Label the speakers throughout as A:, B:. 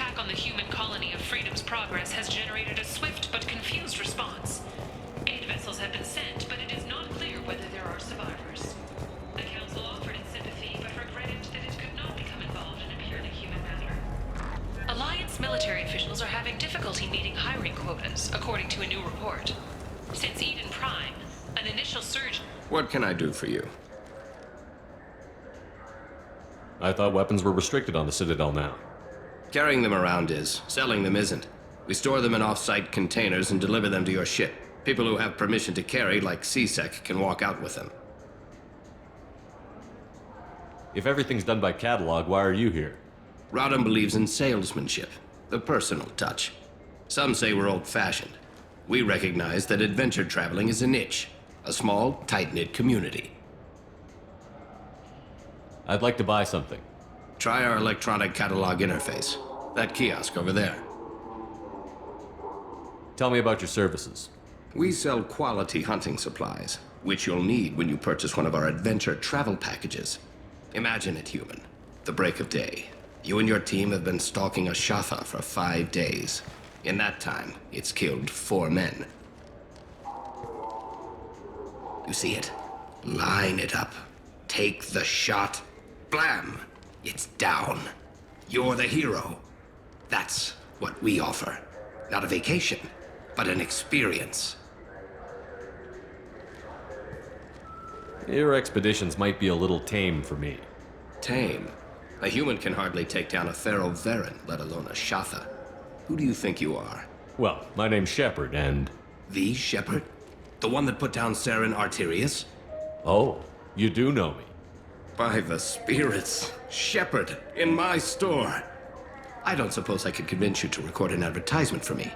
A: attack on the human colony of Freedom's Progress has generated a swift but confused response. Aid vessels have been sent, but it is not clear whether there are survivors. The Council offered its sympathy, but regretted that it could not become involved in a purely human matter. Alliance military officials are having difficulty meeting hiring quotas, according to a new report. Since Eden Prime, an initial surge...
B: What can I do for you?
C: I thought weapons were restricted on the Citadel now.
B: Carrying them around is. Selling them isn't. We store them in off-site containers and deliver them to your ship. People who have permission to carry, like CSEC, can walk out with them.
C: If everything's done by catalog, why are you here?
B: Rodham believes in salesmanship, the personal touch. Some say we're old-fashioned. We recognize that adventure traveling is a niche, a small, tight-knit community.
C: I'd like to buy something.
B: Try our electronic catalog interface. That kiosk over there.
C: Tell me about your services.
B: We sell quality hunting supplies, which you'll need when you purchase one of our adventure travel packages. Imagine it, human. The break of day. You and your team have been stalking a Shatha for 5 days. In that time, it's killed 4 men. You see it? Line it up. Take the shot. Blam! It's down. You're the hero. That's what we offer. Not a vacation, but an experience.
C: Your expeditions might be a little tame for me.
B: Tame? A human can hardly take down a Pharaoh Varen, let alone a Shatha. Who do you think you are?
C: Well, my name's Shepard, and...
B: The Shepard? The one that put down Saren Arterius?
C: Oh, you do know me.
B: By the spirits. Shepard, in my store. I don't suppose I could convince you to record an advertisement for me.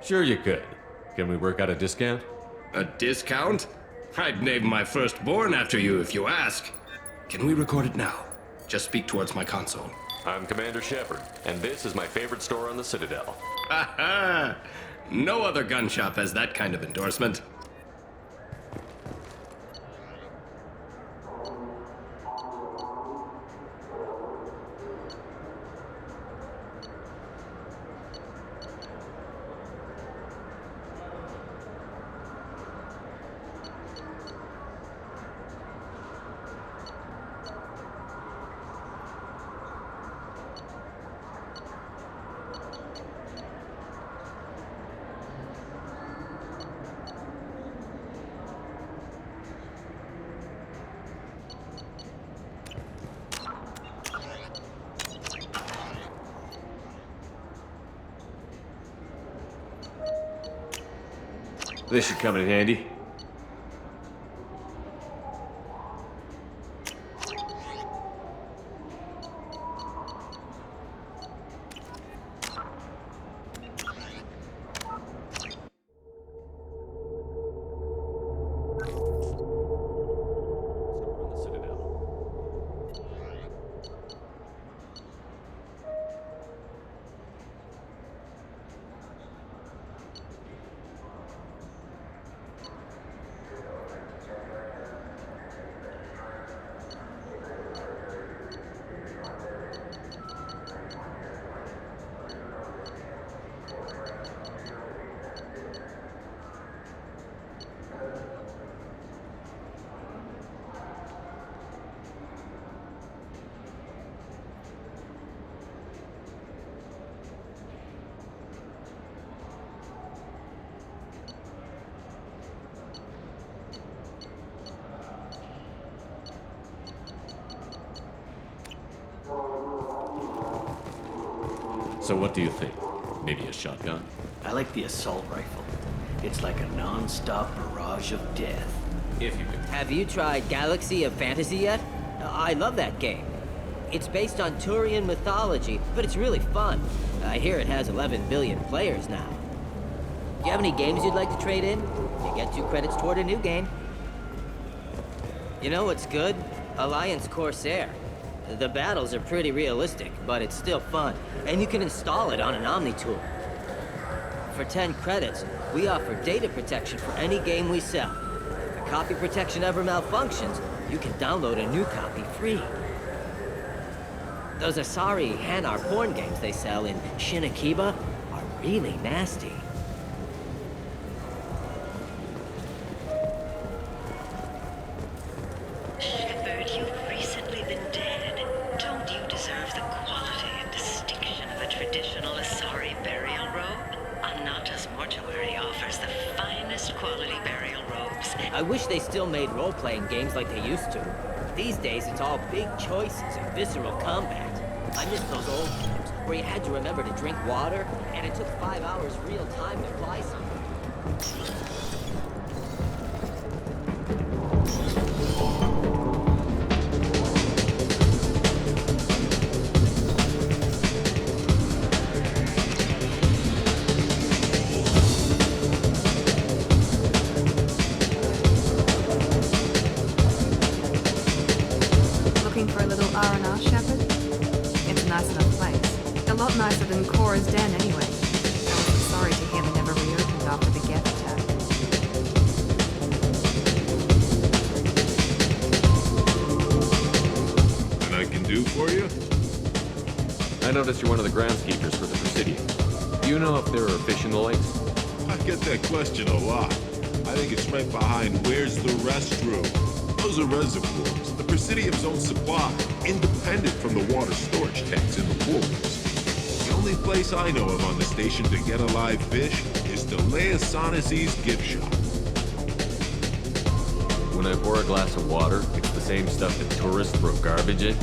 C: Sure you could. Can we work out a discount?
B: A discount? I'd name my firstborn after you if you ask. Can we record it now? Just speak towards my console.
C: I'm Commander Shepard, and this is my favorite store on the Citadel.
B: Ha ha! No other gun shop has that kind of endorsement.
C: This should come in handy. So what do you think? Maybe a shotgun?
D: I like the assault rifle. It's like a non-stop barrage of death.
C: If you can.
E: Have you tried Galaxy of Fantasy yet? I love that game. It's based on Turian mythology, but it's really fun. I hear it has 11 billion players now. Do you have any games you'd like to trade in? You get 2 credits toward a new game. You know what's good? Alliance Corsair. The battles are pretty realistic, but it's still fun, and you can install it on an Omni-tool. For 10 credits, we offer data protection for any game we sell. If the copy protection ever malfunctions, you can download a new copy free. Those Asari Hanar porn games they sell in Shinakiba are really nasty.
F: Shepard, you've recently been dead. Don't you deserve the quality and distinction of a traditional Asari burial robe? Anata's mortuary offers the finest quality burial robes.
E: I wish they still made role-playing games like they used to. These days, it's all big choices and visceral combat. I miss those old games where you had to remember to drink water, and it took 5 hours real time to fly something.
G: Looking for a little R&R, Shepard? It's a nice enough place. A lot nicer than Cora's den, anyway. I was sorry to hear they never reopened after the Geth attack.
H: And I can do for you?
C: I noticed you're one of the groundskeepers for the Presidium. Do you know if there are fish in the lakes?
H: I get that question a lot. I think it's right behind where's the restroom. Those are reservoirs, the Presidium's own supply, independent from the water storage tanks in the pools. The only place I know of on the station to get a live fish is Delea Sonesi's gift shop.
C: When I pour a glass of water, it's the same stuff that tourists throw garbage in?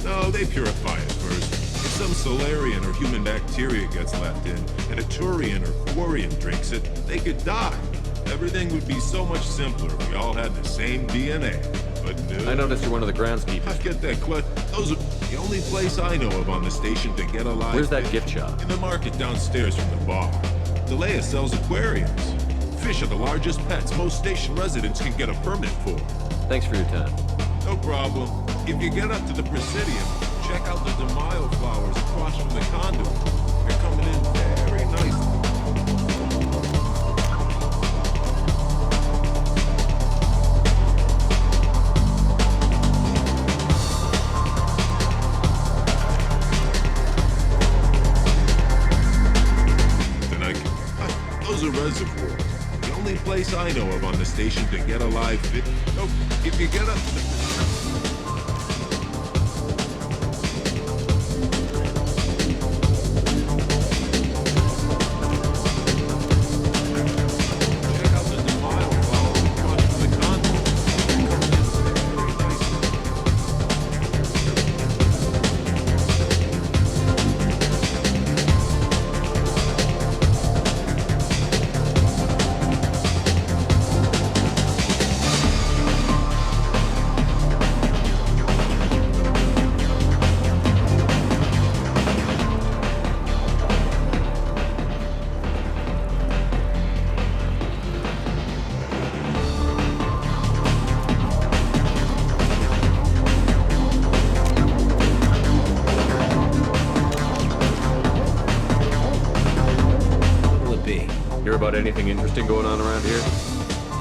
H: No, they purify it first. If some Solarian or human bacteria gets left in, and a Turian or Quarian drinks it, they could die. Everything would be so much simpler if we all had the same DNA. But no.
C: I noticed you're one of the groundskeepers.
H: I get that question. Those are the only place I know of on the station to get a live
C: Where's that
H: fish.
C: gift shop?
H: In the market downstairs from the bar. Delea sells aquariums. Fish are the largest pets most station residents can get a permit for.
C: Thanks for your time.
H: No problem. If you get up to the Presidium, check out the DeMaio flowers across from the conduit. They're coming in very nicely. Those are reservoirs. The only place I know of on the station to get a live fish. Oh, if you get up to the... Check out the DeMaio flowers across from the conduit. They're coming in very nicely.
C: Hear about anything interesting going on around here?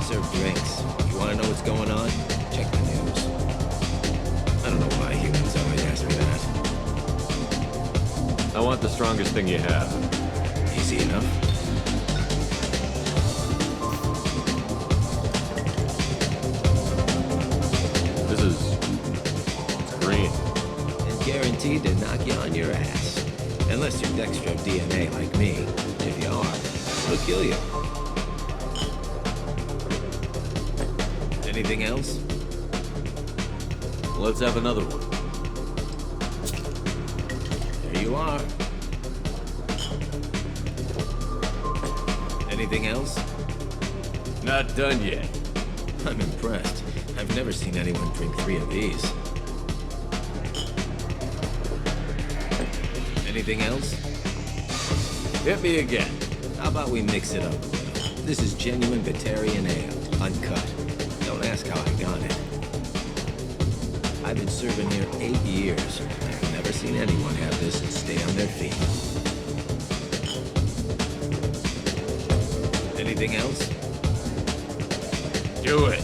B: Serve drinks. You want to know what's going on? Check the news. I don't know why humans always ask me that.
C: I want the strongest thing you have.
B: Easy enough.
C: This is... it's green.
B: And guaranteed to knock you on your ass. Unless you're Dextro DNA like me. If you are, it'll kill you. Anything else?
C: Let's have another one.
B: There you are. Anything else?
C: Not done yet.
B: I'm impressed. I've never seen anyone drink 3 of these. Anything else?
C: Hit me again.
B: How about we mix it up a little? This is genuine Batarian ale, uncut. Don't ask how I got it. I've been serving here 8 years. I've never seen anyone have this and stay on their feet. Anything else?
C: Do it.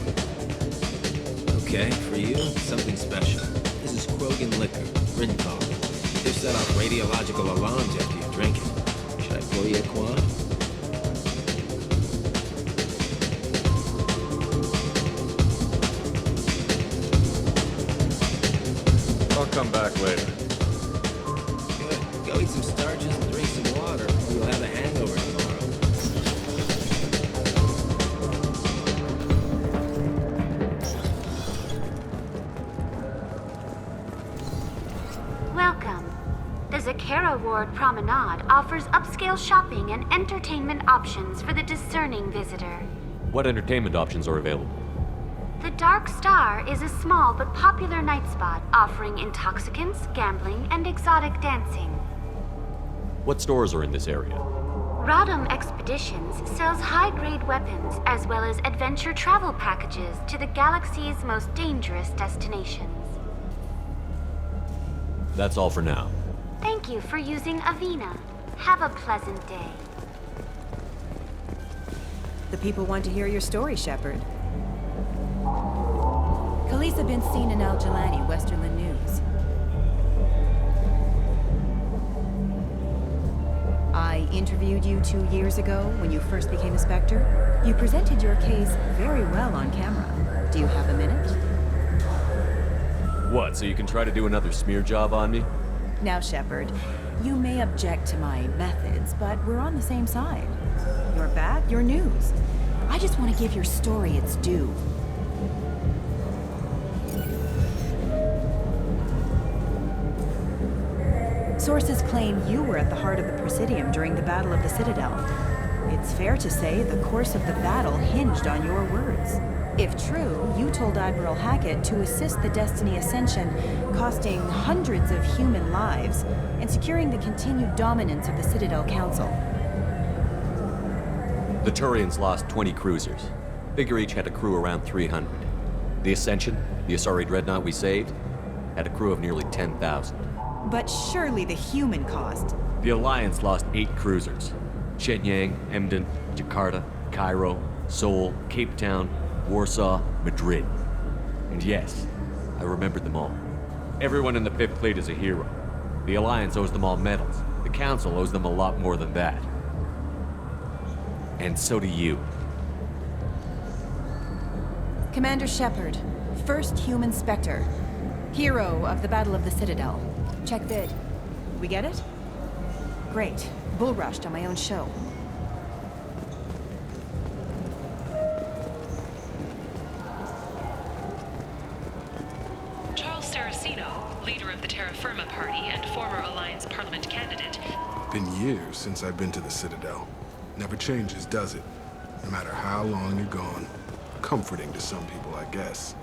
B: Okay, for you, something special. This is
E: Krogan liquor, Rincar. They set off radiological alarms after you drink it. Should I pour you a quad?
C: I'll come back later.
E: Good. Go eat some starches and drink some water, or you'll have a hangover tomorrow.
I: Welcome. The Zakara Ward Promenade offers upscale shopping and entertainment options for the discerning visitor.
C: What entertainment options are available?
I: The Dark Star is a small but popular night spot offering intoxicants, gambling, and exotic dancing.
C: What stores are in this area?
I: Rodham Expeditions sells high-grade weapons as well as adventure travel packages to the galaxy's most dangerous destinations.
C: That's all for now.
I: Thank you for using Avena. Have a pleasant day.
J: The people want to hear your story, Shepard. Khaleesa been seen in Al Jelani, Westerland News. I interviewed you 2 years ago when you first became a Spectre. You presented your case very well on camera. Do you have a minute?
C: What, so you can try to do another smear job on me?
J: Now, Shepard, you may object to my methods, but we're on the same side. You're back, you're news. I just want to give your story its due. Sources claim you were at the heart of the Presidium during the Battle of the Citadel. It's fair to say the course of the battle hinged on your words. If true, you told Admiral Hackett to assist the Destiny Ascension, costing hundreds of human lives, and securing the continued dominance of the Citadel Council.
C: The Turians lost 20 cruisers. Figure each had a crew around 300. The Ascension, the Asari dreadnought we saved, had a crew of nearly 10,000.
J: But surely the human cost.
C: The Alliance lost 8 cruisers. Shenyang, Emden, Jakarta, Cairo, Seoul, Cape Town, Warsaw, Madrid. And yes, I remembered them all. Everyone in the 5th Fleet is a hero. The Alliance owes them all medals. The Council owes them a lot more than that. And so do you.
J: Commander Shepard, first human Spectre. Hero of the Battle of the Citadel. Check vid. We get it? Great. Bull rushed on my own show.
A: Charles Saraceno, leader of the Terra Firma Party and former Alliance Parliament candidate.
K: Been years since I've been to the Citadel. Never changes, does it? No matter how long you're gone. Comforting to some people, I guess.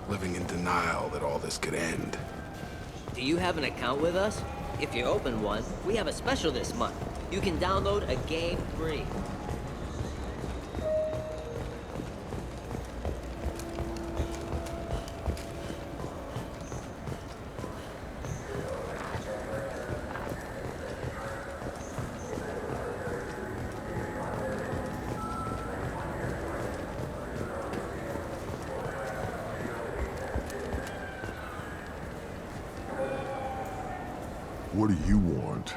K: Living in denial that all this could end.
E: Do you have an account with us? If you open one, we have a special this month. You can download a game free.
H: What do you want?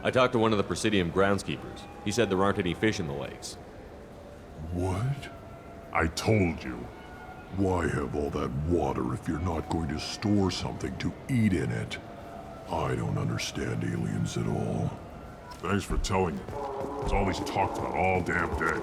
C: I talked to one of the Presidium groundskeepers. He said there aren't any fish in the lakes.
H: What? I told you. Why have all that water if you're not going to store something to eat in it? I don't understand aliens at all.
L: Thanks for telling me. It's all he's talked about all damn day.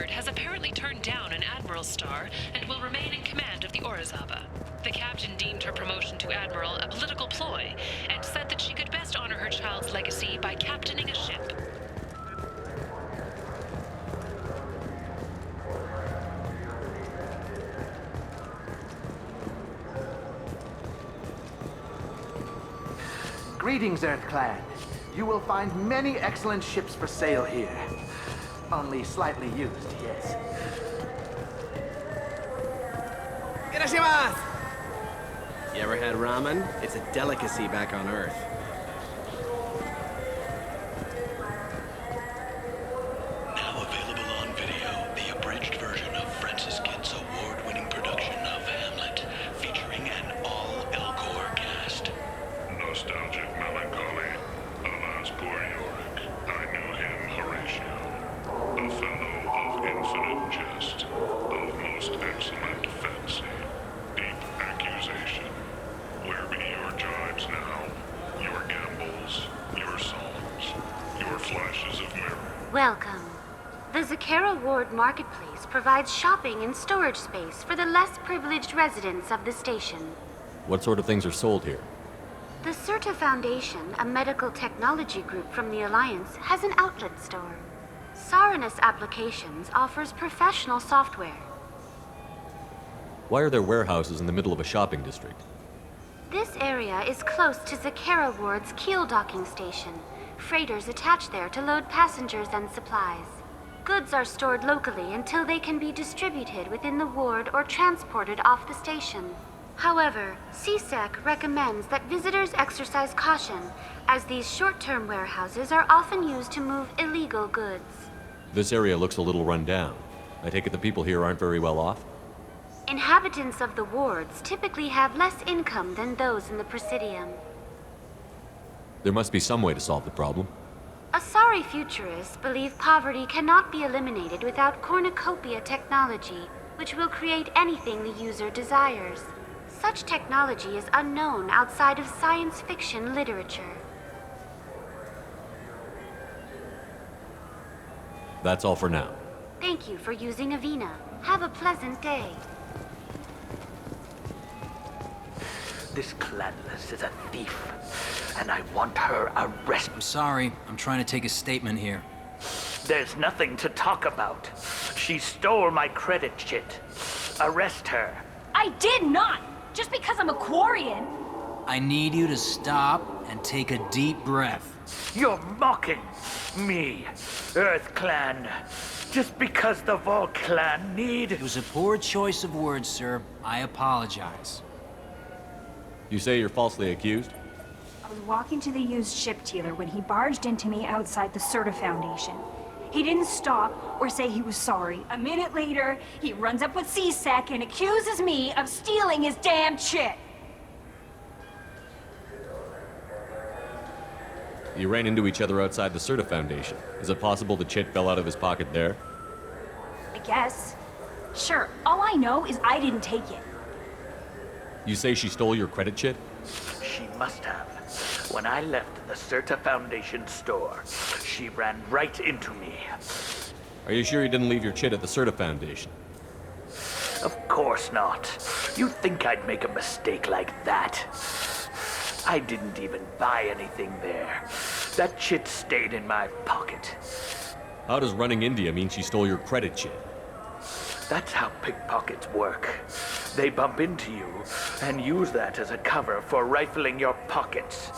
A: Has apparently turned down an Admiral's star and will remain in command of the Orizaba. The captain deemed her promotion to Admiral a political ploy and said that she could best honor her child's legacy by captaining a ship.
D: Greetings, EarthClan.
M: You will find many excellent ships for sale here. Only slightly used, yes.
N: Irashimasu! You ever had ramen? It's a delicacy back on Earth.
O: Now available on video, the abridged version of Francis Kidd's award-winning production of Hamlet, featuring an all-Elcor cast.
L: Nostalgic melancholy. Alas, poor Yorick. I knew him, Horatio. A fellow of infinite jest, of most excellent fancy, deep accusation. Where be your jibes now? Your gambles, your songs, your flashes of memory?
I: Welcome. The Zakara Ward Marketplace provides shopping and storage space for the less privileged residents of the station.
C: What sort of things are sold here?
I: The Certa Foundation, a medical technology group from the Alliance, has an outlet store. Saranus Applications offers professional software.
C: Why are there warehouses in the middle of a shopping district?
I: This area is close to Zakara Ward's keel docking station. Freighters attach there to load passengers and supplies. Goods are stored locally until they can be distributed within the ward or transported off the station. However, CSEC recommends that visitors exercise caution, as these short-term warehouses are often used to move illegal goods.
C: This area looks a little run down. I take it the people here aren't very well off?
I: Inhabitants of the wards typically have less income than those in the Presidium.
C: There must be some way to solve the problem.
I: Asari futurists believe poverty cannot be eliminated without cornucopia technology, which will create anything the user desires. Such technology is unknown outside of science fiction literature.
C: That's all for now.
I: Thank you for using Avina. Have a pleasant day.
M: This Clanless is a thief, and I want her arrested.
P: I'm sorry. I'm trying to take a statement here.
M: There's nothing to talk about. She stole my credit chit. Arrest her.
Q: I did not! Just because I'm a Quarian!
P: I need you to stop and take a deep breath.
M: You're mocking me, Earth Clan. Just because the Vol Clan need...
P: It was a poor choice of words, sir. I apologize.
C: You say you're falsely accused?
Q: I was walking to the used ship dealer when he barged into me outside the Certa Foundation. He didn't stop or say he was sorry. A minute later, he runs up with CSEC and accuses me of stealing his damn chit.
C: You ran into each other outside the Certa Foundation. Is it possible the chit fell out of his pocket there?
Q: I guess. Sure, all I know is I didn't take it.
C: You say she stole your credit chit?
M: She must have. When I left the Certa Foundation store, she ran right into me.
C: Are you sure you didn't leave your chit at the Certa Foundation?
M: Of course not. You think I'd make a mistake like that? I didn't even buy anything there. That chit stayed in my pocket.
C: How does running India mean she stole your credit chit?
M: That's how pickpockets work. They bump into you and use that as a cover for rifling your pockets.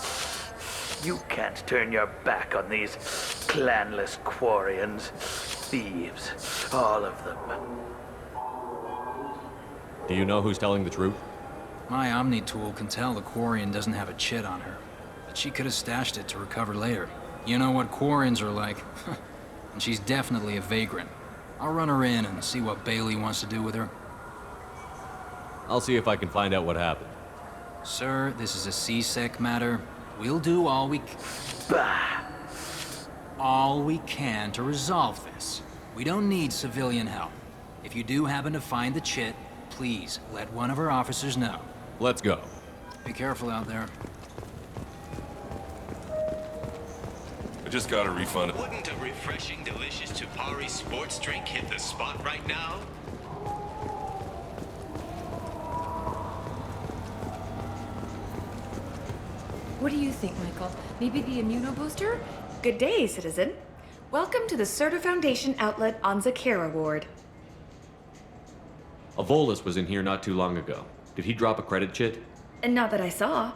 M: You can't turn your back on these clanless Quarians. Thieves, all of them.
C: Do you know who's telling the truth?
P: My Omni tool can tell the Quarian doesn't have a chit on her, but she could have stashed it to recover later. You know what Quarians are like. And she's definitely a vagrant. I'll run her in and see what Bailey wants to do with her.
C: I'll see if I can find out what happened.
P: Sir, this is a CSEC matter. We'll do all we all we can to resolve this. We don't need civilian help. If you do happen to find the chit, please let one of our officers know.
C: Let's go.
P: Be careful out there.
R: I just got a refund.
B: Wouldn't a refreshing, delicious Tupari sports drink hit the spot right now?
S: What do you think, Michael? Maybe the immunobooster? Good day, citizen. Welcome to the Certa Foundation outlet on Zakara Ward.
C: A Volus was in here not too long ago. Did he drop a credit chit?
S: And not that I saw.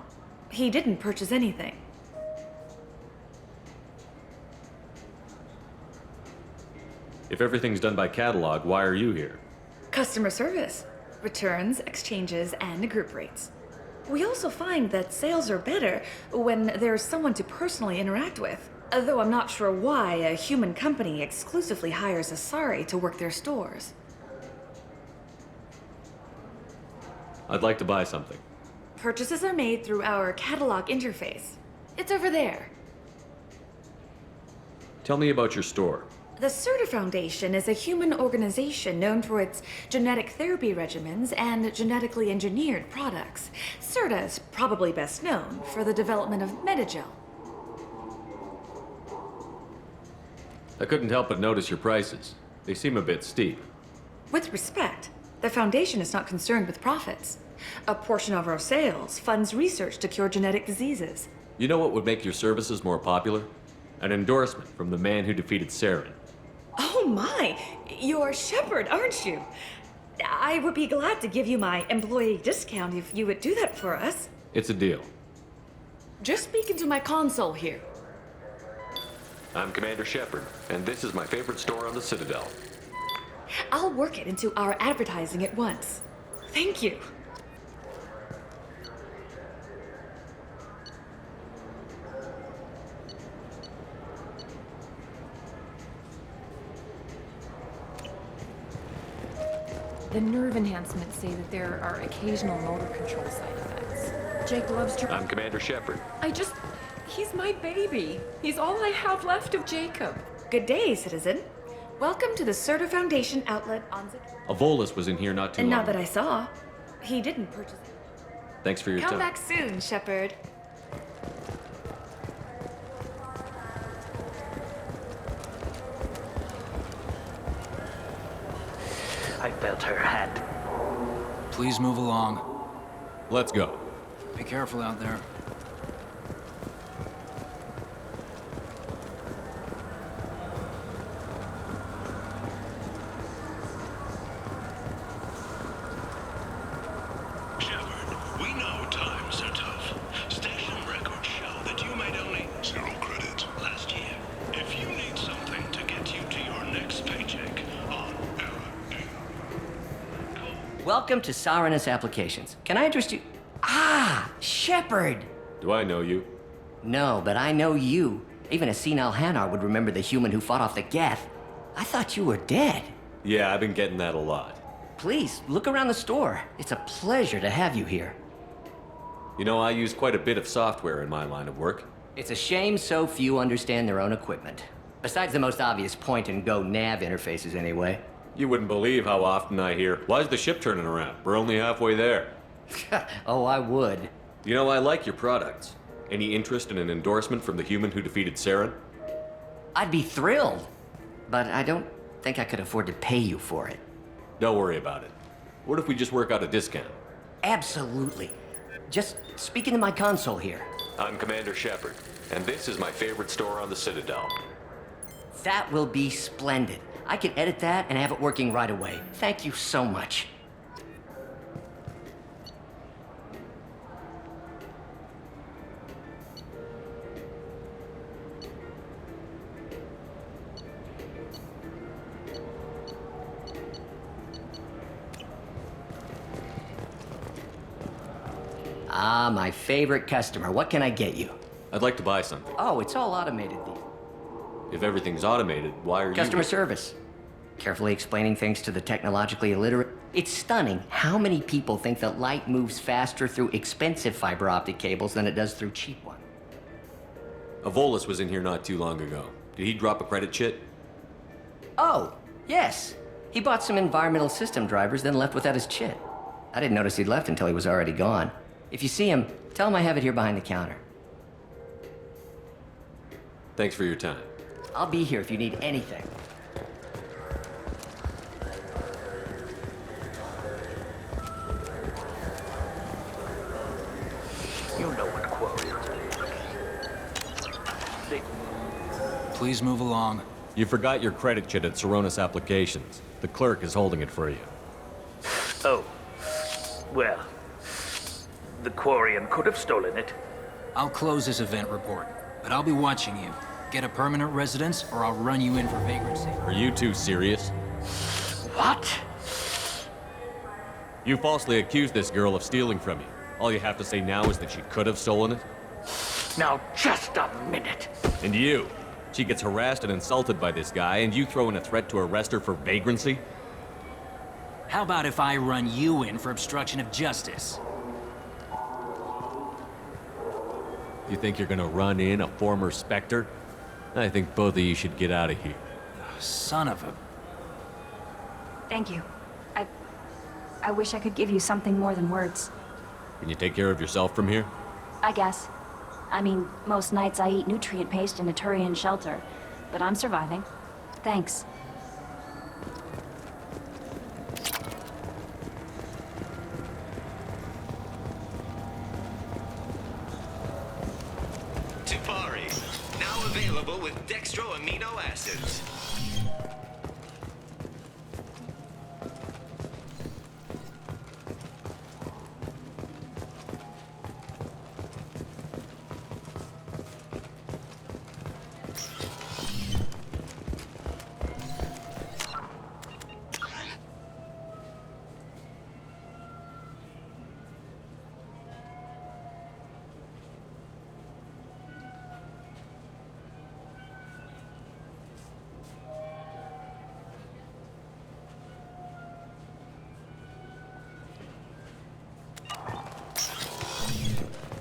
S: He didn't purchase anything.
C: If everything's done by catalog, why are you here?
S: Customer service. Returns, exchanges, and group rates. We also find that sales are better when there's someone to personally interact with. Though I'm not sure why a human company exclusively hires Asari to work their stores.
C: I'd like to buy something.
S: Purchases are made through our catalog interface. It's over there.
C: Tell me about your store.
S: The Serta Foundation is a human organization known for its genetic therapy regimens and genetically engineered products. Serta is probably best known for the development of Metagel.
C: I couldn't help but notice your prices. They seem a bit steep.
S: With respect, the Foundation is not concerned with profits. A portion of our sales funds research to cure genetic diseases.
C: You know what would make your services more popular? An endorsement from the man who defeated Saren.
S: Oh my! You're Shepard, aren't you? I would be glad to give you my employee discount if you would do that for us.
C: It's a deal.
S: Just speak into my console here.
C: I'm Commander Shepard, and this is my favorite store on the Citadel.
S: I'll work it into our advertising at once. Thank you.
T: The nerve enhancements say that there are occasional motor control side effects. Jake loves to...
C: I'm Commander Shepard.
T: He's my baby. He's all I have left of Jacob.
S: Good day, citizen. Welcome to the Serta Foundation outlet on
C: A Volus was in here not too
S: And
C: long.
S: not that I saw. He didn't purchase it.
C: Thanks for your
S: Come
C: time.
S: back soon, Shepard.
M: I felt her hand.
P: Please move along.
C: Let's go.
P: Be careful out there.
O: We know times are tough. Station records show that you made only 0 credit last year. If you need something to get you to your next paycheck on
E: Welcome to Saranus Applications. Can I interest you? Ah, Shepard!
C: Do I know you?
E: No, but I know you. Even a senile Hanar would remember the human who fought off the Geth. I thought you were dead.
C: Yeah, I've been getting that a lot.
E: Please, look around the store. It's a pleasure to have you here.
C: You know, I use quite a bit of software in my line of work.
E: It's a shame so few understand their own equipment. Besides the most obvious point-and-go nav interfaces, anyway.
C: You wouldn't believe how often I hear, "Why's the ship turning around? We're only halfway there."
E: Oh, I would.
C: You know, I like your products. Any interest in an endorsement from the human who defeated Saren?
E: I'd be thrilled. But I don't think I could afford to pay you for it.
C: Don't worry about it. What if we just work out a discount?
E: Absolutely. Just speak into my console here.
C: I'm Commander Shepard, and this is my favorite store on the Citadel.
E: That will be splendid. I can edit that and have it working right away. Thank you so much. Ah, my favorite customer. What can I get you?
C: I'd like to buy something.
E: Oh, it's all automated.
C: If everything's automated, why are you...
E: Customer service. Carefully explaining things to the technologically illiterate. It's stunning how many people think that light moves faster through expensive fiber optic cables than it does through cheap ones.
C: A Volus was in here not too long ago. Did he drop a credit chit?
E: Oh, yes. He bought some environmental system drivers, then left without his chit. I didn't notice he'd left until he was already gone. If you see him, tell him I have it here behind the counter.
C: Thanks for your time.
E: I'll be here if you need anything.
M: You know what Quarians do.
P: Please move along.
C: You forgot your credit chit at Saronis Applications. The clerk is holding it for you.
M: Oh. Well, the Quarian could have stolen it.
P: I'll close this event report, but I'll be watching you. Get a permanent residence, or I'll run you in for vagrancy.
C: Are you two serious?
M: What?
C: You falsely accused this girl of stealing from you. All you have to say now is that she could have stolen it?
M: Now, just a minute.
C: And you? She gets harassed and insulted by this guy, and you throw in a threat to arrest her for vagrancy?
P: How about if I run you in for obstruction of justice?
C: You think you're gonna run in a former Spectre? I think both of you should get out of here.
P: Son of a...
Q: Thank you. I wish I could give you something more than words.
C: Can you take care of yourself from here?
Q: I guess. I mean, most nights I eat nutrient paste in a Turian shelter, but I'm surviving. Thanks.
U: Tupari, now available with dextro amino acids.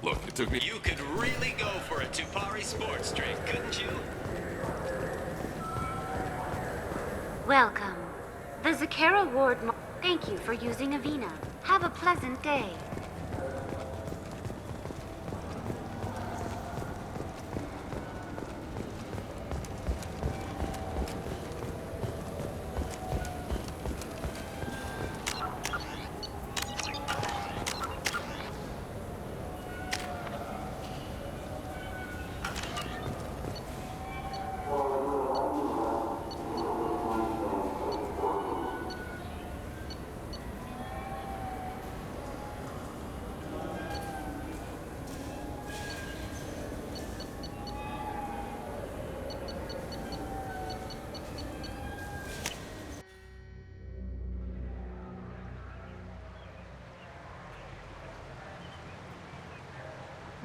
R: Look, it took me...
U: You could really go for a Tupari sports drink, couldn't you?
I: Welcome. The Zakara Ward. Thank you for using Avena. Have a pleasant day.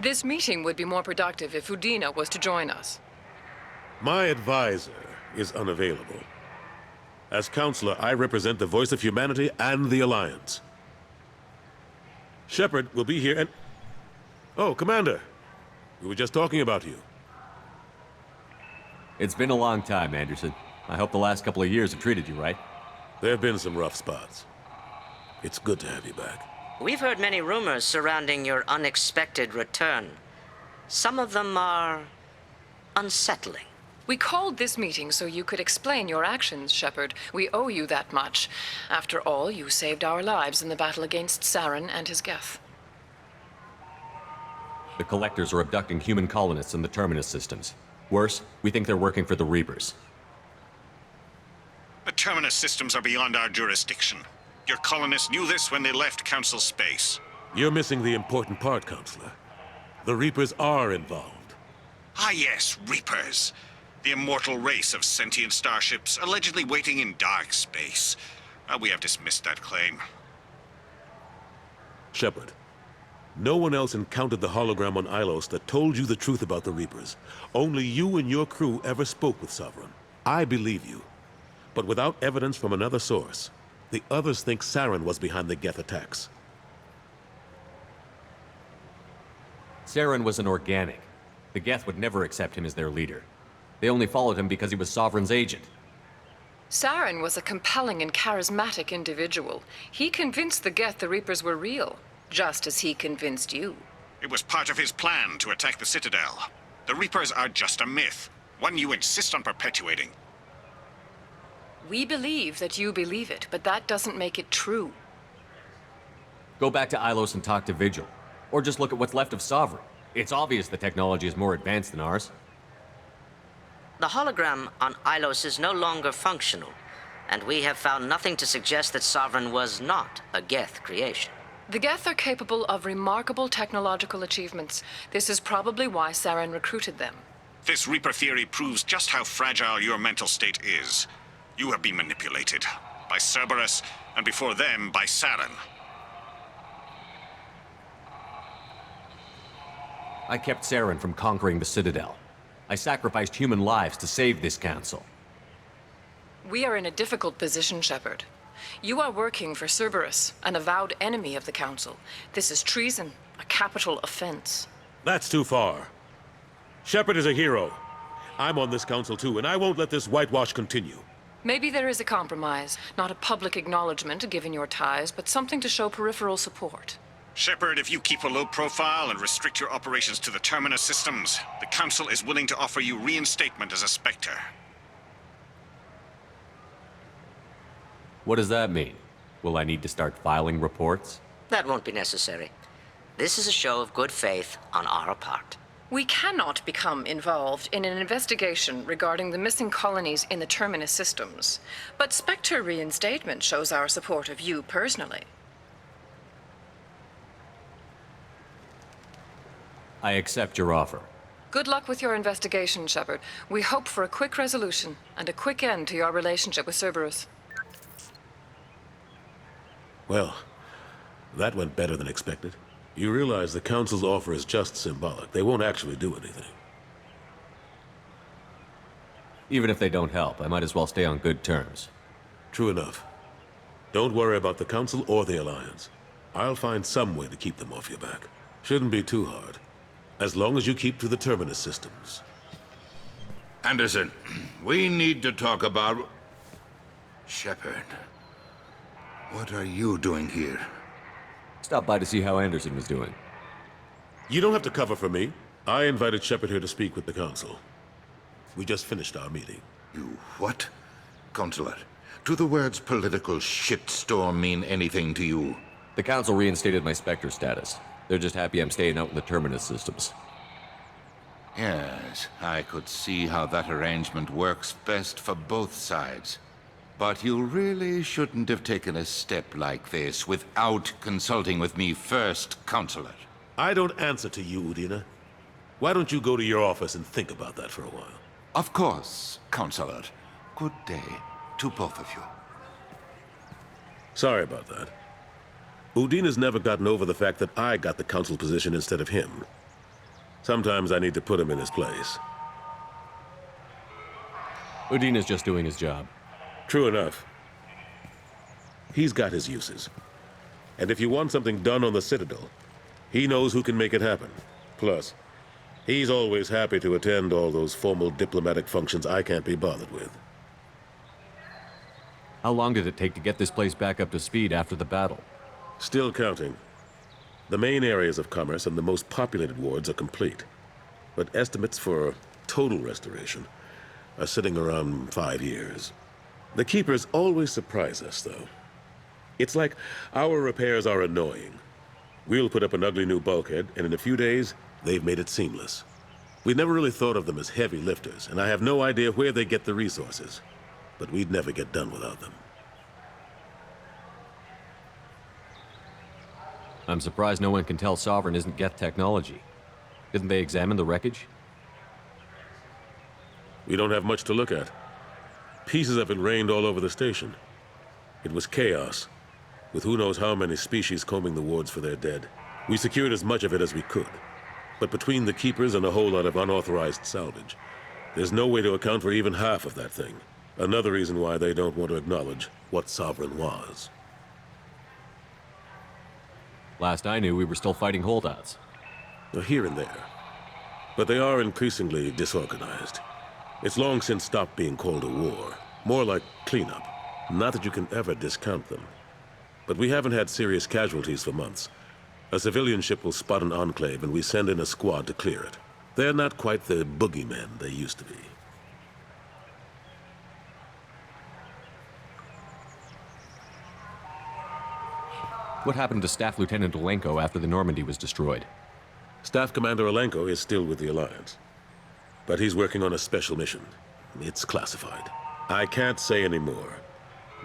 V: This meeting would be more productive if Udina was to join us.
W: My advisor is unavailable. As counselor, I represent the voice of humanity and the Alliance. Shepard will be here and... Oh, Commander! We were just talking about you.
C: It's been a long time, Anderson. I hope the last couple of years have treated you right.
W: There have been some rough spots. It's good to have you back.
X: We've heard many rumors surrounding your unexpected return. Some of them are unsettling.
V: We called this meeting so you could explain your actions, Shepard. We owe you that much. After all, you saved our lives in the battle against Saren and his Geth.
C: The Collectors are abducting human colonists in the Terminus systems. Worse, we think they're working for the Reapers.
Y: The Terminus systems are beyond our jurisdiction. Your colonists knew this when they left Council space.
W: You're missing the important part, Counselor. The Reapers are involved.
Y: Ah yes, Reapers. The immortal race of sentient starships allegedly waiting in dark space. We have dismissed that claim.
W: Shepard, no one else encountered the hologram on Ilos that told you the truth about the Reapers. Only you and your crew ever spoke with Sovereign. I believe you. But without evidence from another source, the others think Saren was behind the Geth attacks.
C: Saren was an organic. The Geth would never accept him as their leader. They only followed him because he was Sovereign's agent.
V: Saren was a compelling and charismatic individual. He convinced the Geth the Reapers were real, just as he convinced you.
Y: It was part of his plan to attack the Citadel. The Reapers are just a myth, one you insist on perpetuating.
V: We believe that you believe it, but that doesn't make it true.
C: Go back to Ilos and talk to Vigil. Or just look at what's left of Sovereign. It's obvious the technology is more advanced than ours.
X: The hologram on Ilos is no longer functional, and we have found nothing to suggest that Sovereign was not a Geth creation.
V: The Geth are capable of remarkable technological achievements. This is probably why Saren recruited them.
Y: This Reaper theory proves just how fragile your mental state is. You have been manipulated. By Cerberus, and before them, by Saren.
C: I kept Saren from conquering the Citadel. I sacrificed human lives to save this council.
V: We are in a difficult position, Shepard. You are working for Cerberus, an avowed enemy of the Council. This is treason, a capital offense.
W: That's too far. Shepard is a hero. I'm on this council too, and I won't let this whitewash continue.
V: Maybe there is a compromise. Not a public acknowledgement given your ties, but something to show peripheral support.
Y: Shepard, if you keep a low profile and restrict your operations to the Terminus systems, the Council is willing to offer you reinstatement as a Spectre.
C: What does that mean? Will I need to start filing reports?
X: That won't be necessary. This is a show of good faith on our part.
V: We cannot become involved in an investigation regarding the missing colonies in the Terminus systems, but Spectre reinstatement shows our support of you personally.
C: I accept your offer.
V: Good luck with your investigation, Shepard. We hope for a quick resolution and a quick end to your relationship with Cerberus.
W: Well, that went better than expected. You realize the Council's offer is just symbolic. They won't actually do anything.
C: Even if they don't help, I might as well stay on good terms.
W: True enough. Don't worry about the Council or the Alliance. I'll find some way to keep them off your back. Shouldn't be too hard. As long as you keep to the Terminus systems.
F: Anderson, we need to talk about... Shepard. What are you doing here?
C: Stopped by to see how Anderson was doing.
W: You don't have to cover for me. I invited Shepard here to speak with the Council. We just finished our meeting.
F: You what? Consular, do the words political shitstorm mean anything to you?
C: The Council reinstated my Spectre status. They're just happy I'm staying out in the Terminus systems.
F: Yes, I could see how that arrangement works best for both sides. But you really shouldn't have taken a step like this without consulting with me first, Consular.
W: I don't answer to you, Udina. Why don't you go to your office and think about that for a while?
F: Of course, Consular. Good day to both of you.
W: Sorry about that. Udina's never gotten over the fact that I got the Council position instead of him. Sometimes I need to put him in his place.
C: Udina's just doing his job.
W: True enough. He's got his uses. And if you want something done on the Citadel, he knows who can make it happen. Plus, he's always happy to attend all those formal diplomatic functions I can't be bothered with.
C: How long did it take to get this place back up to speed after the battle?
W: Still counting. The main areas of commerce and the most populated wards are complete. But estimates for total restoration are sitting around 5 years. The Keepers always surprise us, though. It's like our repairs are annoying. We'll put up an ugly new bulkhead, and in a few days, they've made it seamless. We never really thought of them as heavy lifters, and I have no idea where they get the resources. But we'd never get done without them.
C: I'm surprised no one can tell Sovereign isn't Geth technology. Didn't they examine the wreckage?
W: We don't have much to look at. Pieces of it rained all over the station. It was chaos, with who knows how many species combing the wards for their dead. We secured as much of it as we could. But between the Keepers and a whole lot of unauthorized salvage, there's no way to account for even half of that thing. Another reason why they don't want to acknowledge what Sovereign was.
C: Last I knew, we were still fighting holdouts.
W: Here and there. But they are increasingly disorganized. It's long since stopped being called a war. More like cleanup. Not that you can ever discount them. But we haven't had serious casualties for months. A civilian ship will spot an enclave and we send in a squad to clear it. They're not quite the boogeymen they used to be.
C: What happened to Staff Lieutenant Olenko after the Normandy was destroyed?
W: Staff Commander Olenko is still with the Alliance. But he's working on a special mission. It's classified. I can't say any more.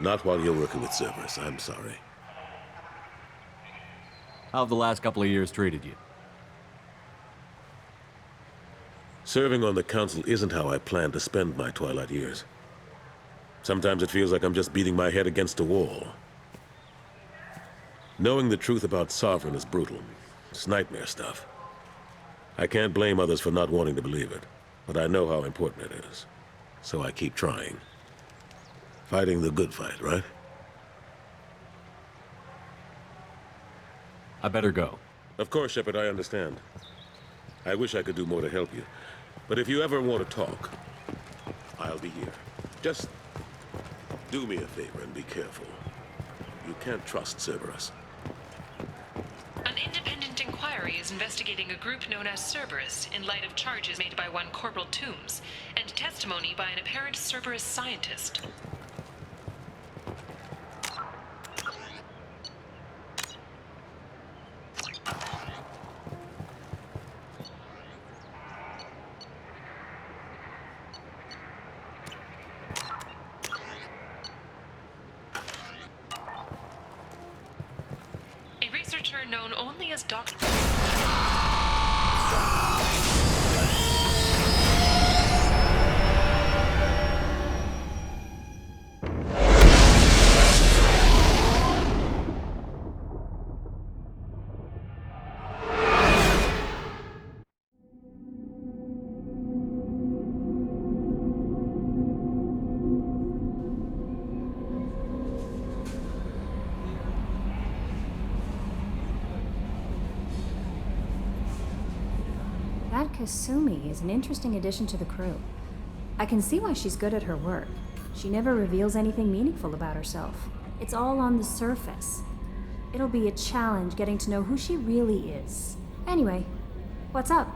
W: Not while you're working with Cerberus, I'm sorry.
C: How have the last couple of years treated you?
W: Serving on the council isn't how I plan to spend my twilight years. Sometimes it feels like I'm just beating my head against a wall. Knowing the truth about Sovereign is brutal. It's nightmare stuff. I can't blame others for not wanting to believe it, but I know how important it is. So I keep trying. Fighting the good fight, right?
C: I better go.
W: Of course, Shepard, I understand. I wish I could do more to help you. But if you ever want to talk, I'll be here. Just do me a favor and be careful. You can't trust Cerberus.
V: An independent inquiry is investigating a group known as Cerberus in light of charges made by one Corporal Toombs and testimony by an apparent Cerberus scientist. Known only as Dr.
A: That Kasumi is an interesting addition to the crew. I can see why she's good at her work. She never reveals anything meaningful about herself. It's all on the surface. It'll be a challenge getting to know who she really is. Anyway, what's up?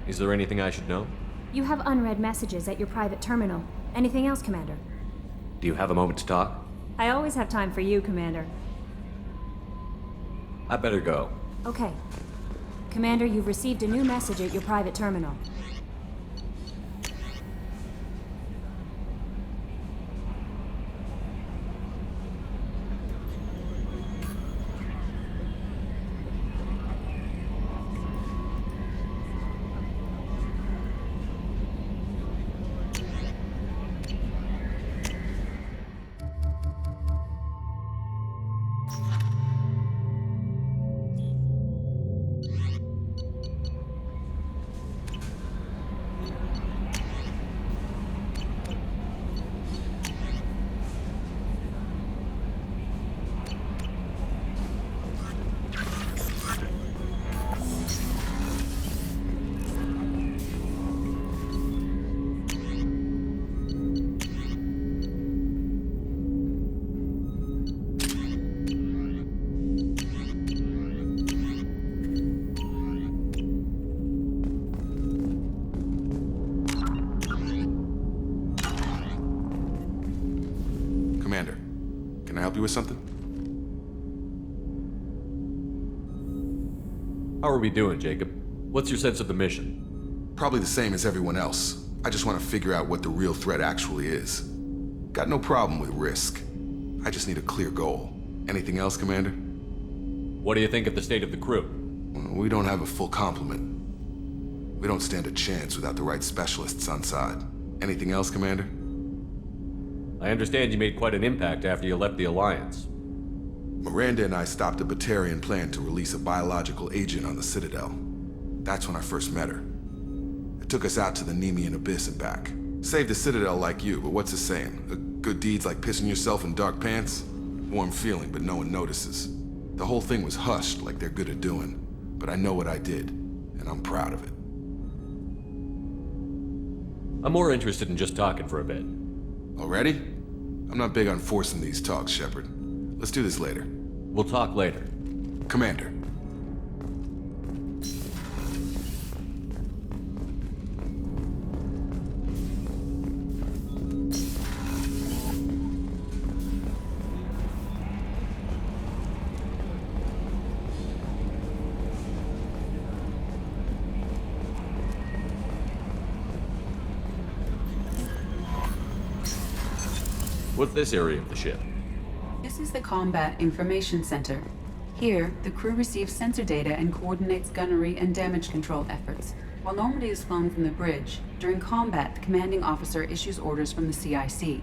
C: Is there anything I should know?
A: You have unread messages at your private terminal. Anything else, Commander?
C: Do you have a moment to talk?
A: I always have time for you, Commander.
C: I better go.
A: Okay. Commander, you've received a new message at your private terminal.
R: Commander, can I help you with something?
C: How are we doing, Jacob? What's your sense of the mission?
R: Probably the same as everyone else. I just want to figure out what the real threat actually is. Got no problem with risk. I just need a clear goal. Anything else, Commander?
C: What do you think of the state of the crew?
R: We don't have a full complement. We don't stand a chance without the right specialists on side. Anything else, Commander?
C: I understand you made quite an impact after you left the Alliance.
R: Miranda and I stopped a Batarian plan to release a biological agent on the Citadel. That's when I first met her. It took us out to the Nemean Abyss and back. Saved the Citadel like you, but what's the saying? A good deed's like pissing yourself in dark pants? Warm feeling, but no one notices. The whole thing was hushed like they're good at doing. But I know what I did, and I'm proud of it.
C: I'm more interested in just talking for a bit.
R: Already? I'm not big on forcing these talks, Shepard. Let's do this later.
C: We'll talk later.
R: Commander.
C: What's this area of the ship?
G: This is the Combat Information Center.
D: Here, the crew receives sensor data and coordinates gunnery and damage control efforts. While Normandy is flown from the bridge, during combat, the commanding officer issues orders from the CIC.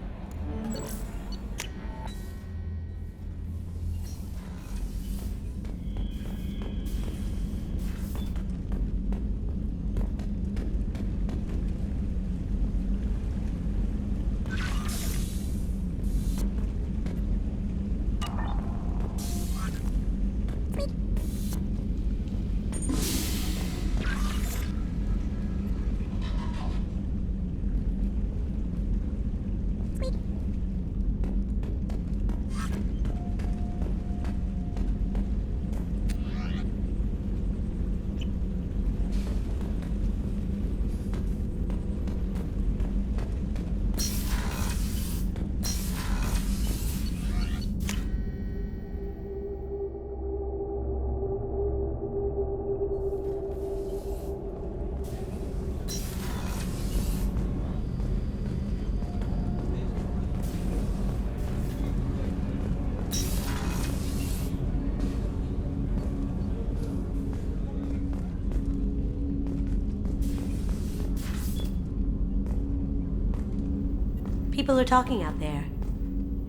G: People are talking out there,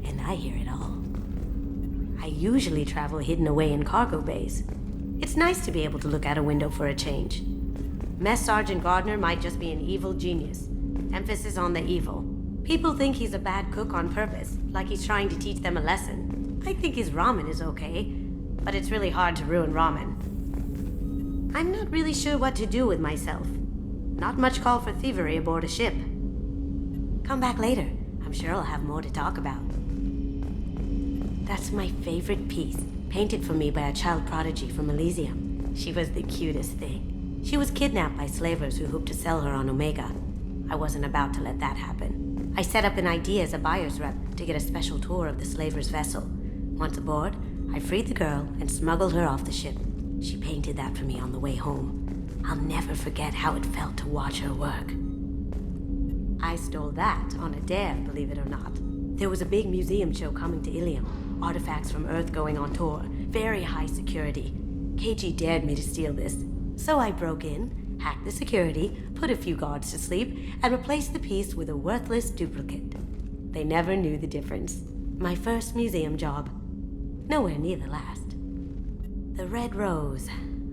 G: and I hear it all. I usually travel hidden away in cargo bays. It's nice to be able to look out a window for a change. Mess Sergeant Gardner might just be an evil genius. Emphasis on the evil. People think he's a bad cook on purpose, like he's trying to teach them a lesson. I think his ramen is okay, but it's really hard to ruin ramen. I'm not really sure what to do with myself. Not much call for thievery aboard a ship. Come back later. I'm sure I'll have more to talk about. That's my favorite piece, painted for me by a child prodigy from Elysium. She was the cutest thing. She was kidnapped by slavers who hoped to sell her on Omega. I wasn't about to let that happen. I set up an ID as a buyer's rep to get a special tour of the slaver's vessel. Once aboard, I freed the girl and smuggled her off the ship. She painted that for me on the way home. I'll never forget how it felt to watch her work. I stole that on a dare, believe it or not. There was a big museum show coming to Ilium. Artifacts from Earth going on tour. Very high security. KG dared me to steal this. So I broke in, hacked the security, put a few guards to sleep, and replaced the piece with a worthless duplicate. They never knew the difference. My first museum job. Nowhere near the last. The Red Rose.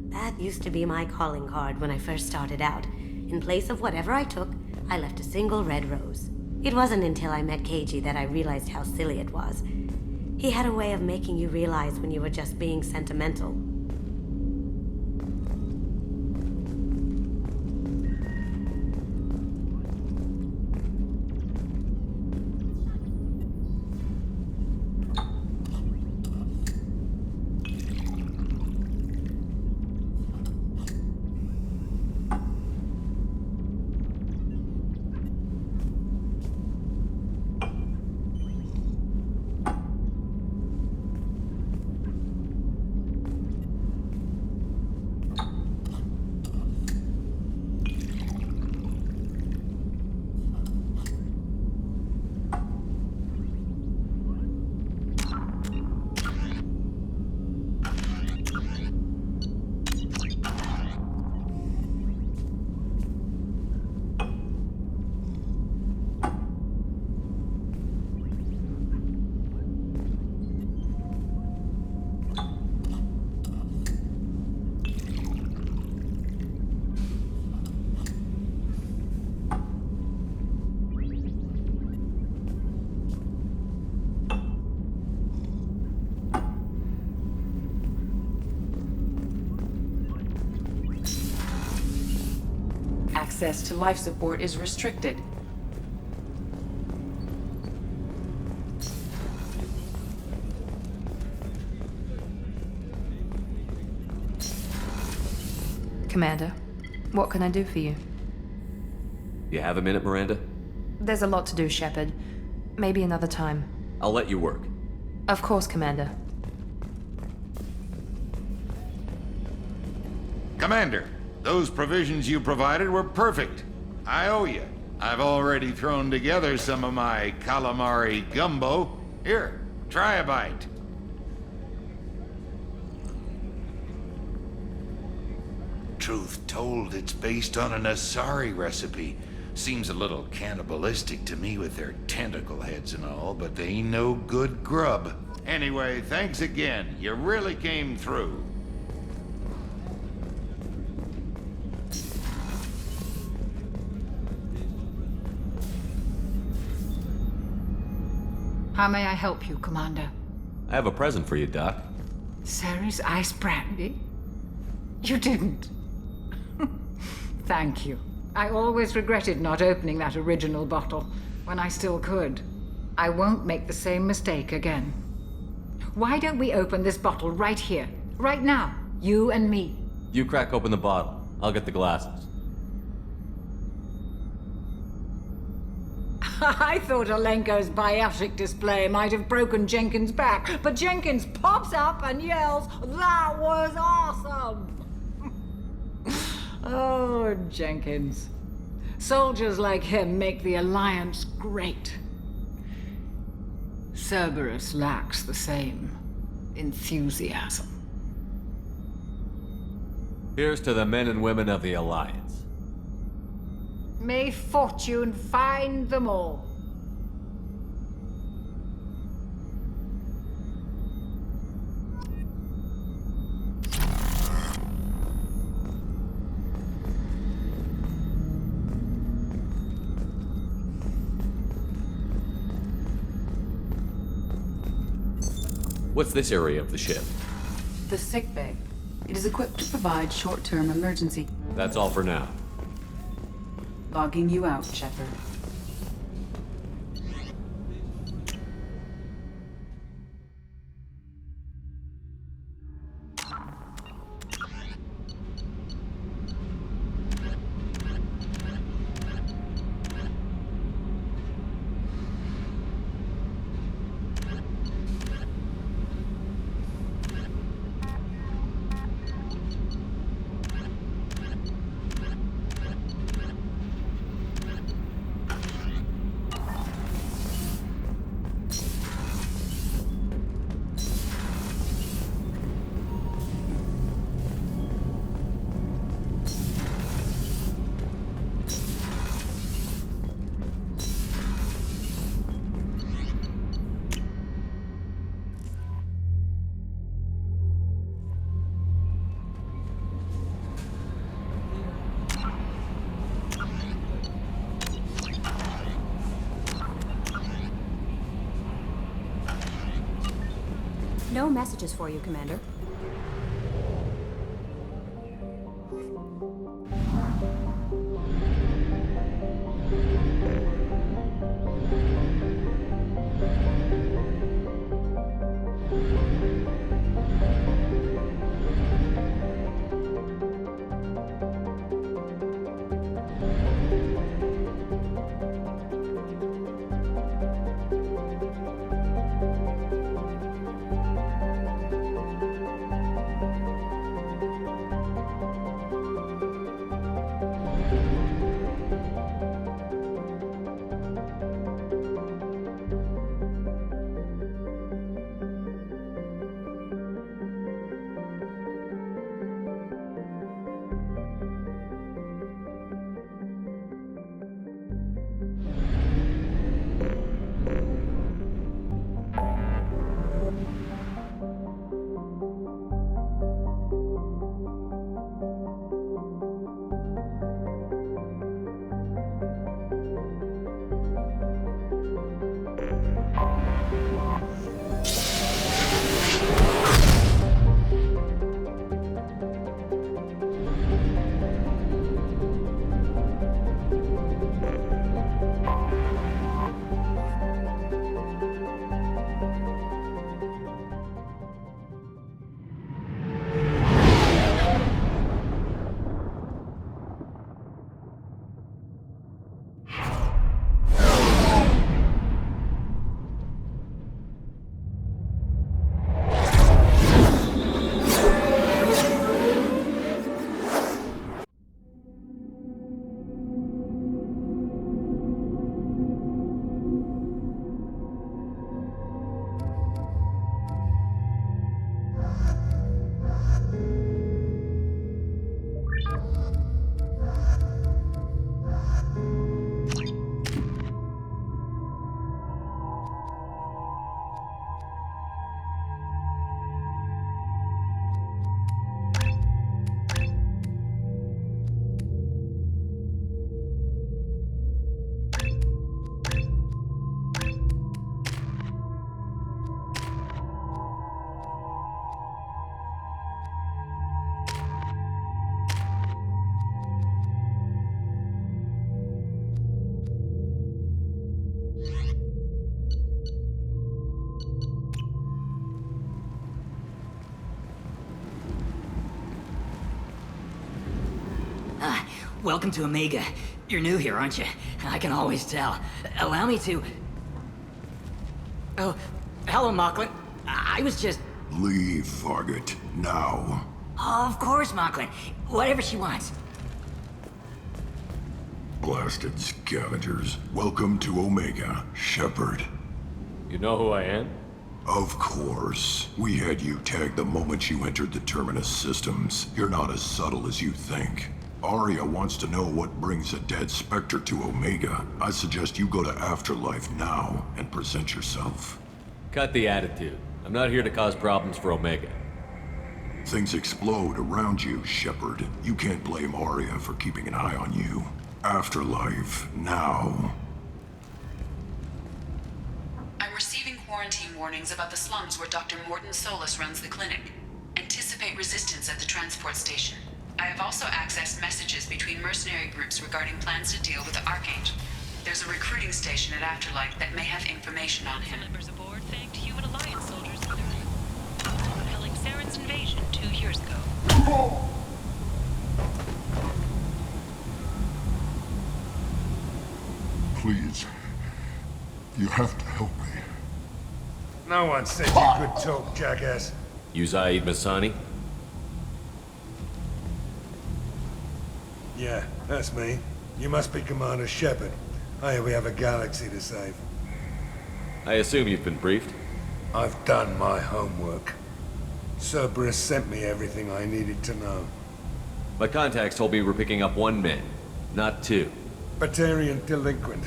G: That used to be my calling card when I first started out. In place of whatever I took, I left a single red rose. It wasn't until I met KG that I realized how silly it was. He had a way of making you realize when you were just being sentimental.
D: Access to life support is restricted.
T: Commander, what can I do for you?
C: You have a minute, Miranda?
T: There's a lot to do, Shepard. Maybe another time.
C: I'll let you work.
T: Of course, Commander.
F: Commander, those provisions you provided were perfect. I owe you. I've already thrown together some of my calamari gumbo. Here, try a bite. truth told, it's based on an Asari recipe. Seems a little cannibalistic to me with their tentacle heads and all, but they ain't no good grub. Anyway, thanks again. You really came through.
H: How may I help you, Commander?
C: I have a present for you, Doc.
H: Ceres ice brandy? You didn't. Thank you. I always regretted not opening that original bottle when I still could. I won't make the same mistake again. Why don't we open this bottle right here, right now, you and me?
C: You crack open the bottle. I'll get the glasses.
H: I thought Alenko's biotic display might have broken Jenkins' back, but Jenkins pops up and yells, "That was awesome!" Oh, Jenkins. Soldiers like him make the Alliance great. Cerberus lacks the same enthusiasm.
C: Here's to the men and women of the Alliance.
H: May fortune find them all.
C: What's this area of the ship?
D: The sick bay. It is equipped to provide short-term emergency.
C: That's all for now.
D: Logging you out, Shepard.
A: No messages for you, Commander.
B: Welcome to Omega. You're new here, aren't you? I can always tell. Allow me to... Oh, hello, Mocklin. I was just...
J: Leave, Fargate. Now.
B: Oh, of course, Mocklin. Whatever she wants.
J: Blasted scavengers. Welcome to Omega, Shepard.
C: You know who I am?
J: Of course. We had you tagged the moment you entered the Terminus systems. You're not as subtle as you think. Arya wants to know what brings a dead Spectre to Omega. I suggest you go to Afterlife now and present yourself.
C: Cut the attitude. I'm not here to cause problems for Omega.
J: Things explode around you, Shepard. You can't blame Arya for keeping an eye on you. Afterlife, now.
D: I'm receiving quarantine warnings about the slums where Dr. Morton Solus runs the clinic. Anticipate resistance at the transport station. I have also accessed messages between mercenary groups regarding plans to deal with the Archangel. There's a recruiting station at Afterlife that may have information on him.
V: Members aboard thanked Human Alliance soldiers for their help, repelling Saren's invasion 2 years ago.
J: Please. You have to help me.
K: No one said you could talk, jackass.
C: You Zaid Masani?
K: Yeah, that's me. You must be Commander Shepard. I hear we have a galaxy to save.
C: I assume you've been briefed?
K: I've done my homework. Cerberus sent me everything I needed to know.
C: My contacts told me we're picking up 1 man, not 2.
K: Batarian delinquent.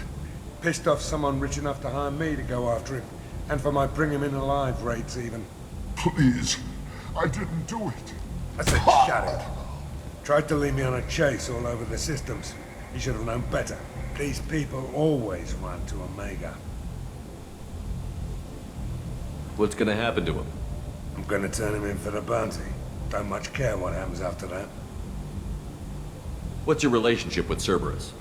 K: Pissed off someone rich enough to hire me to go after him. And for my bring him in alive rates even.
J: Please. I didn't do it.
K: I said shut it. Tried to lead me on a chase all over the systems. He should have known better. These people always run to Omega.
C: What's gonna happen to him?
K: I'm gonna turn him in for the bounty. Don't much care what happens after that.
C: What's your relationship with Cerberus?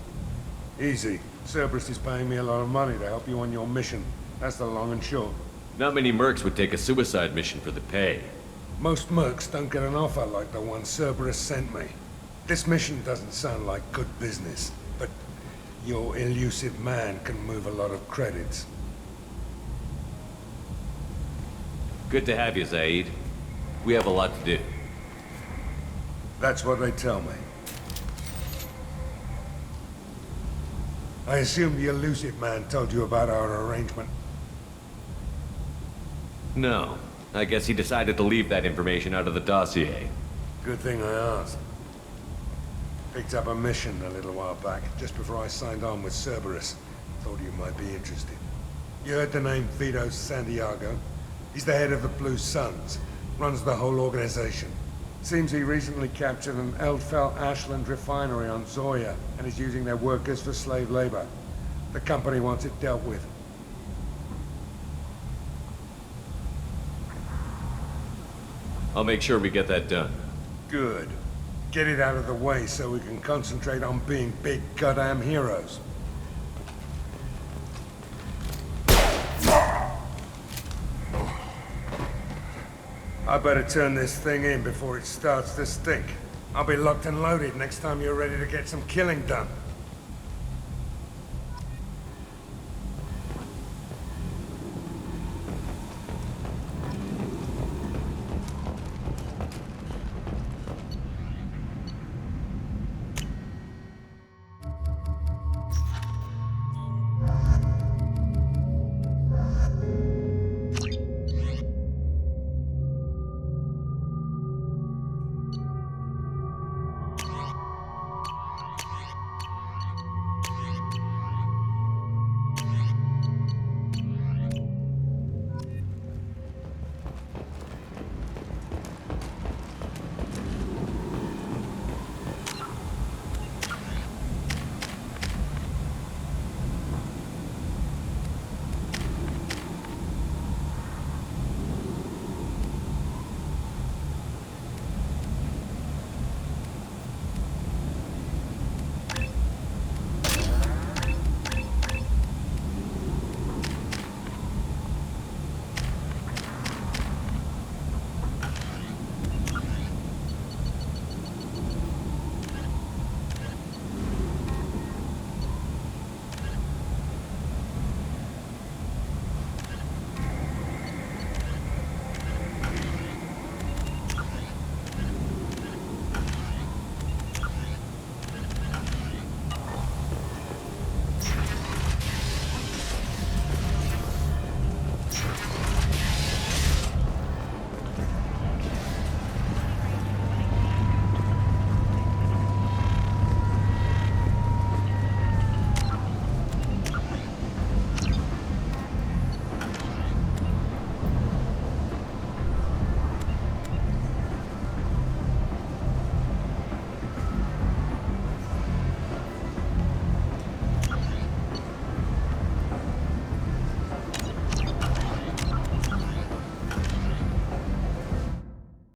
K: Easy. Cerberus is paying me a lot of money to help you on your mission. That's the long and short.
C: Not many mercs would take a suicide mission for the pay.
K: Most mercs don't get an offer like the one Cerberus sent me. This mission doesn't sound like good business, but your elusive man can move a lot of credits.
C: Good to have you, Zaid. We have a lot to do.
K: That's what they tell me. I assume the elusive man told you about our arrangement.
C: No. I guess he decided to leave that information out of the dossier.
K: Good thing I asked. Picked up a mission a little while back, just before I signed on with Cerberus. Thought you might be interested. You heard the name Vito Santiago? He's the head of the Blue Suns, runs the whole organization. Seems he recently captured an Eldfell Ashland refinery on Zoya and is using their workers for slave labor. The company wants it dealt with.
C: I'll make sure we get that done.
K: Good. Get it out of the way so we can concentrate on being big goddamn heroes. I better turn this thing in before it starts to stink. I'll be locked and loaded next time you're ready to get some killing done.